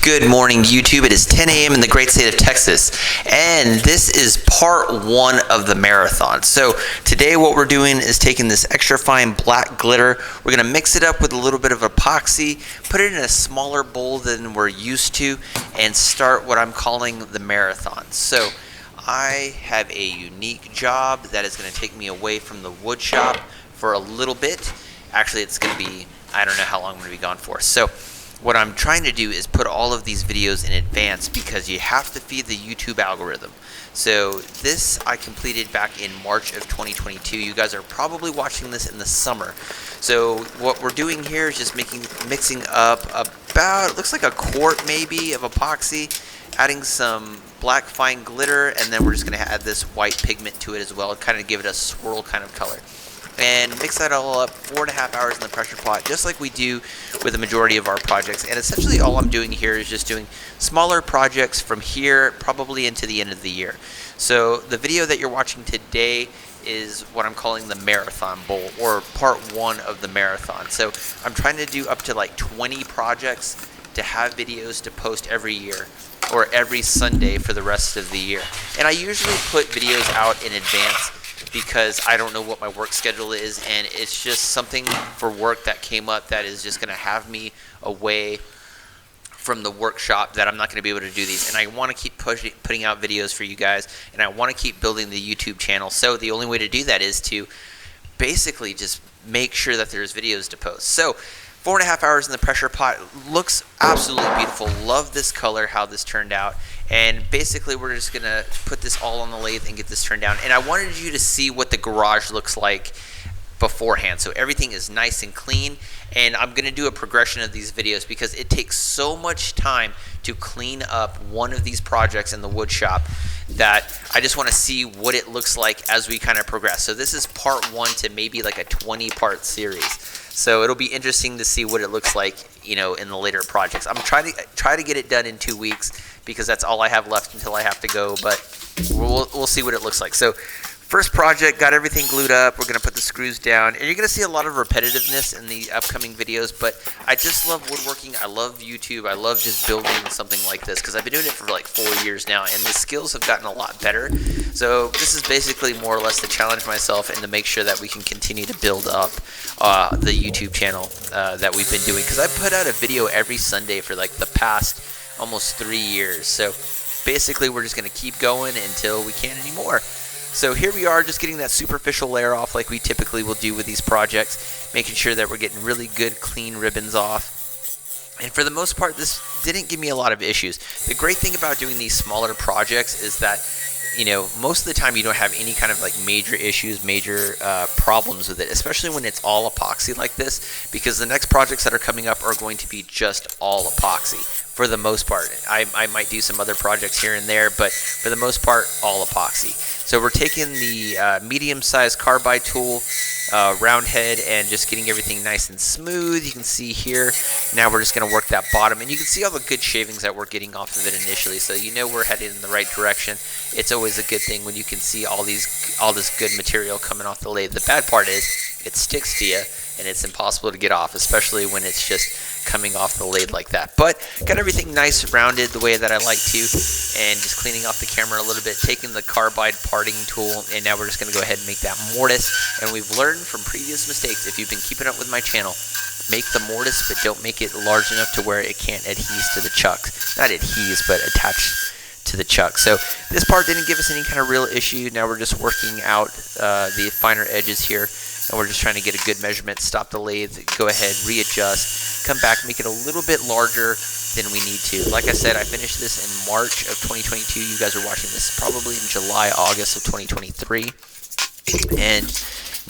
Good morning, YouTube. It is 10 a.m. in the great state of Texas, and this is part one of the marathon. So today what we're doing is taking this extra fine black glitter. We're going to mix it up with a little bit of epoxy, put it in a smaller bowl than we're used to, and start what I'm calling the marathon. So I have a unique job that is going to take me away from the wood shop for a little bit. Actually, it's going to be, I don't know how long I'm going to be gone for. So what I'm trying to do is put all of these videos in advance because you have to feed the YouTube algorithm. So this I completed back in March of 2022. You guys are probably watching this in the summer. So what we're doing here is just mixing up about, it looks like a quart maybe of epoxy, adding some black fine glitter, and then we're just going to add this white pigment to it as well, kind of give it a swirl kind of color. And mix that all up 4.5 hours in the pressure pot, just like we do with the majority of our projects. And essentially all I'm doing here is just doing smaller projects from here probably into the end of the year. So the video that you're watching today is what I'm calling the marathon bowl, or part one of the marathon. So I'm trying to do up to like 20 projects to have videos to post every year, or every Sunday for the rest of the year. And I usually put videos out in advance because I don't know what my work schedule is, and it's just something for work that came up that is just going to have me away from the workshop, that I'm not going to be able to do these. And I want to keep putting out videos for you guys, and I want to keep building the YouTube channel. So the only way to do that is to basically just make sure that there's videos to post. So 4.5 hours in the pressure pot, looks absolutely beautiful. Love this color, how this turned out. And basically we're just gonna put this all on the lathe and get this turned down. And I wanted you to see what the garage looks like beforehand, so everything is nice and clean. And I'm gonna do a progression of these videos because it takes so much time to clean up one of these projects in the wood shop that I just want to see what it looks like as we kind of progress. So this is part one to maybe like a 20-part series. So it'll be interesting to see what it looks like, you know, in the later projects. I'm trying to get it done in 2 weeks because that's all I have left until I have to go, but we'll see what it looks like. So first project, got everything glued up. We're going to put the screws down, and you're going to see a lot of repetitiveness in the upcoming videos, but I just love woodworking. I love YouTube. I love just building something like this because I've been doing it for like 4 years now, and the skills have gotten a lot better. So this is basically more or less to challenge myself and to make sure that we can continue to build up the YouTube channel that we've been doing, because I put out a video every Sunday for like the past almost 3 years. So basically we're just going to keep going until we can't anymore. So here we are, just getting that superficial layer off like we typically will do with these projects, making sure that we're getting really good clean ribbons off. And for the most part, this didn't give me a lot of issues. The great thing about doing these smaller projects is that, you know, most of the time you don't have any kind of like major issues, major problems with it, especially when it's all epoxy like this, because the next projects that are coming up are going to be just all epoxy for the most part. I might do some other projects here and there, but for the most part, all epoxy. So we're taking the medium-sized carbide tool, round head, and just getting everything nice and smooth. You can see here, now we're just going to work that bottom, and you can see all the good shavings that we're getting off of it initially, so you know we're headed in the right direction. It's always a good thing when you can see all this good material coming off the lathe. The bad part is it sticks to you, and it's impossible to get off, especially when it's just coming off the lathe like that. But got everything nice rounded the way that I like to, and just cleaning off the camera a little bit, taking the carbide parting tool, and now we're just going to go ahead and make that mortise. And we've learned from previous mistakes, if you've been keeping up with my channel, make the mortise, but don't make it large enough to where it can't adhere to the chuck. Not adhere, but attach to the chuck. So this part didn't give us any kind of real issue. Now we're just working out the finer edges here, and we're just trying to get a good measurement, stop the lathe, go ahead, readjust, come back, make it a little bit larger than we need to. Like I said, I finished this in March of 2022. You guys are watching this probably in July, August of 2023. And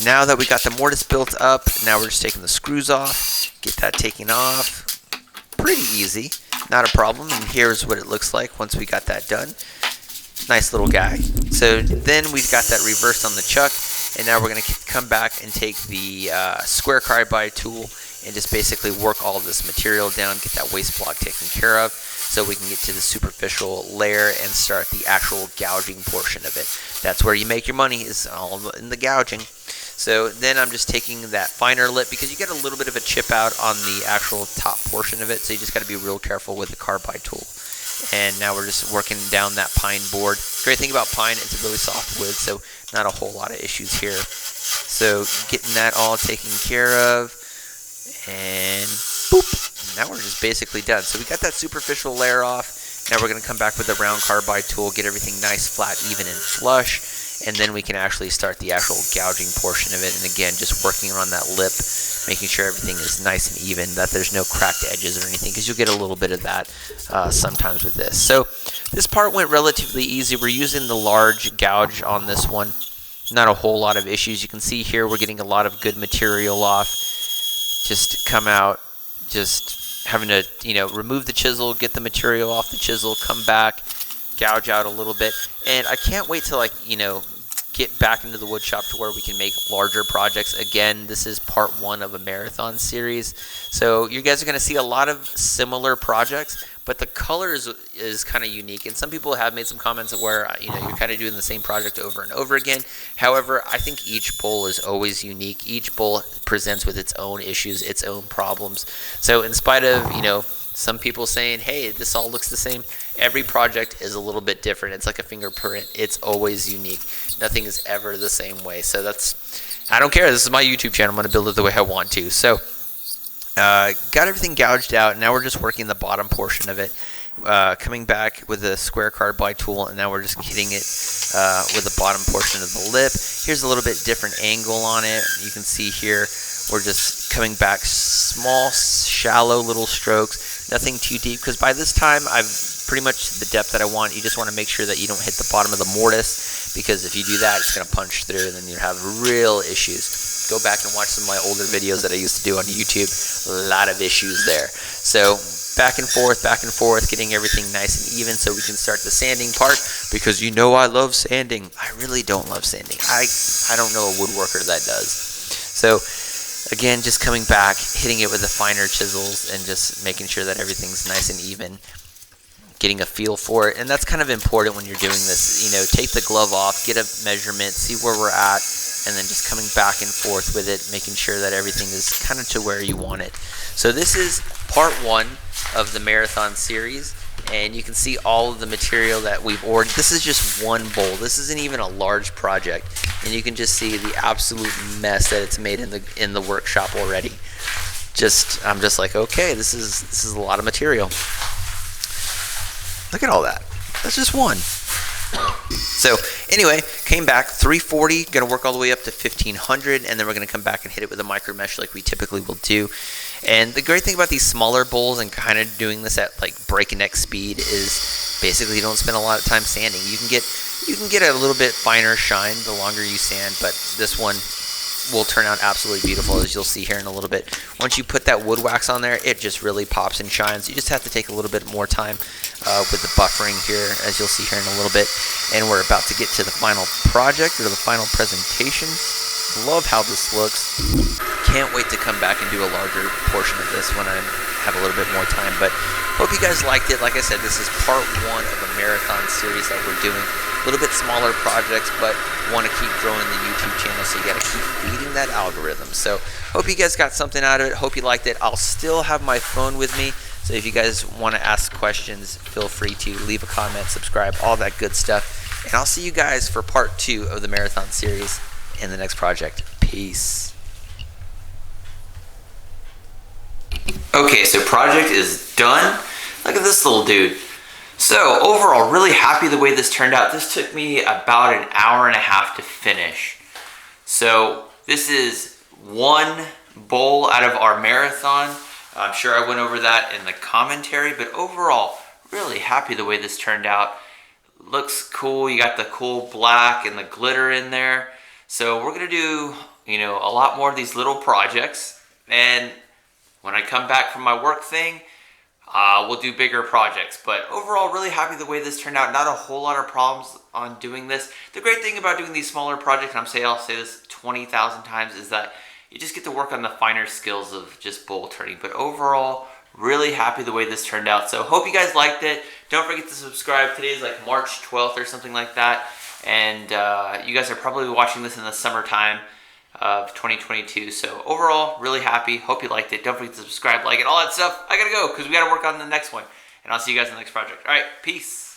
now that we got the mortise built up, now we're just taking the screws off, get that taken off. Pretty easy, not a problem. And here's what it looks like once we got that done. Nice little guy. So then we've got that reversed on the chuck, and now we're going to come back and take the square carbide tool and just basically work all of this material down, get that waste block taken care of, so we can get to the superficial layer and start the actual gouging portion of it. That's where you make your money, is all in the gouging. So then I'm just taking that finer lip, because you get a little bit of a chip out on the actual top portion of it, so you just got to be real careful with the carbide tool. And now we're just working down that pine board. Great thing about pine, it's a really soft wood, so not a whole lot of issues here. So getting that all taken care of, and boop, now we're just basically done. So we got that superficial layer off. Now we're going to come back with the round carbide tool, get everything nice, flat, even, and flush, and then we can actually start the actual gouging portion of it. And again, just working on that lip, making sure everything is nice and even, that there's no cracked edges or anything, because you'll get a little bit of that sometimes with this. So this part went relatively easy. We're using the large gouge on this one. Not a whole lot of issues. You can see here we're getting a lot of good material off. Just come out, just having to, remove the chisel, get the material off the chisel, come back, gouge out a little bit. And I can't wait to, get back into the wood shop to where we can make larger projects. Again, this is part 1 of a marathon series. So you guys are going to see a lot of similar projects, but the color is kind of unique. And some people have made some comments where, you're kind of doing the same project over and over again. However, I think each bowl is always unique. Each bowl presents with its own issues, its own problems. So in spite of, some people saying, hey, this all looks the same, every project is a little bit different. It's like a fingerprint. It's always unique. Nothing is ever the same way. So I don't care. This is my YouTube channel. I'm going to build it the way I want to. So got everything gouged out. Now we're just working the bottom portion of it. Coming back with a square carbide tool, and now we're just hitting it with the bottom portion of the lip. Here's a little bit different angle on it. You can see here we're just coming back small, shallow little strokes, nothing too deep, because by this time I've pretty much the depth that I want. You just want to make sure that you don't hit the bottom of the mortise, because if you do that, it's going to punch through, and then you have real issues. Go back and watch some of my older videos that I used to do on YouTube. A lot of issues there. So back and forth, getting everything nice and even so we can start the sanding part, because I love sanding. I really don't love sanding. I don't know a woodworker that does. So again, just coming back, hitting it with the finer chisels, and just making sure that everything's nice and even, getting a feel for it. And that's kind of important when you're doing this. Take the glove off, get a measurement, see where we're at, and then just coming back and forth with it, making sure that everything is kind of to where you want it. So this is part 1 of the marathon series, and you can see all of the material that we've ordered. This is just one bowl. This isn't even a large project, and you can just see the absolute mess that it's made in the workshop already. I'm just like, okay, this is a lot of material. Look at all that. That's just one. So anyway, came back 340, gonna work all the way up to 1500, and then we're gonna come back and hit it with a micro mesh like we typically will do. And the great thing about these smaller bowls and kind of doing this at breakneck speed is basically you don't spend a lot of time sanding. You can get a little bit finer shine the longer you sand, but this one will turn out absolutely beautiful, as you'll see here in a little bit. Once you put that wood wax on there, it just really pops and shines. You just have to take a little bit more time with the buffering here, as you'll see here in a little bit. And we're about to get to the final project, or the final presentation. Love how this looks. Can't wait to come back and do a larger portion of this when I have a little bit more time. But hope you guys liked it. Like I said, this is part 1 of a marathon series that we're doing. A little bit smaller projects, but want to keep growing the YouTube channel, so you got to keep feeding that algorithm. So hope you guys got something out of it. Hope you liked it. I'll still have my phone with me, so if you guys want to ask questions, feel free to leave a comment, subscribe, all that good stuff. And I'll see you guys for part 2 of the marathon series in the next project. Peace. Okay, so project is done. Look at this little dude. So overall, really happy the way this turned out. This took me about an hour and a half to finish. So this is one bowl out of our marathon. I'm sure I went over that in the commentary, but overall, really happy the way this turned out. Looks cool. You got the cool black and the glitter in there. So we're gonna do, a lot more of these little projects. And when I come back from my work thing, we'll do bigger projects. But overall, really happy the way this turned out. Not a whole lot of problems on doing this. The great thing about doing these smaller projects, and I'll say this 20,000 times, is that you just get to work on the finer skills of just bowl turning. But overall, really happy the way this turned out. So hope you guys liked it. Don't forget to subscribe. Today is like March 12th or something like that. And you guys are probably watching this in the summertime. of 2022. So overall, really happy. Hope you liked it. Don't forget to subscribe, like it, all that stuff. I gotta go because we gotta work on the next one. And I'll see you guys in the next project. All right, peace.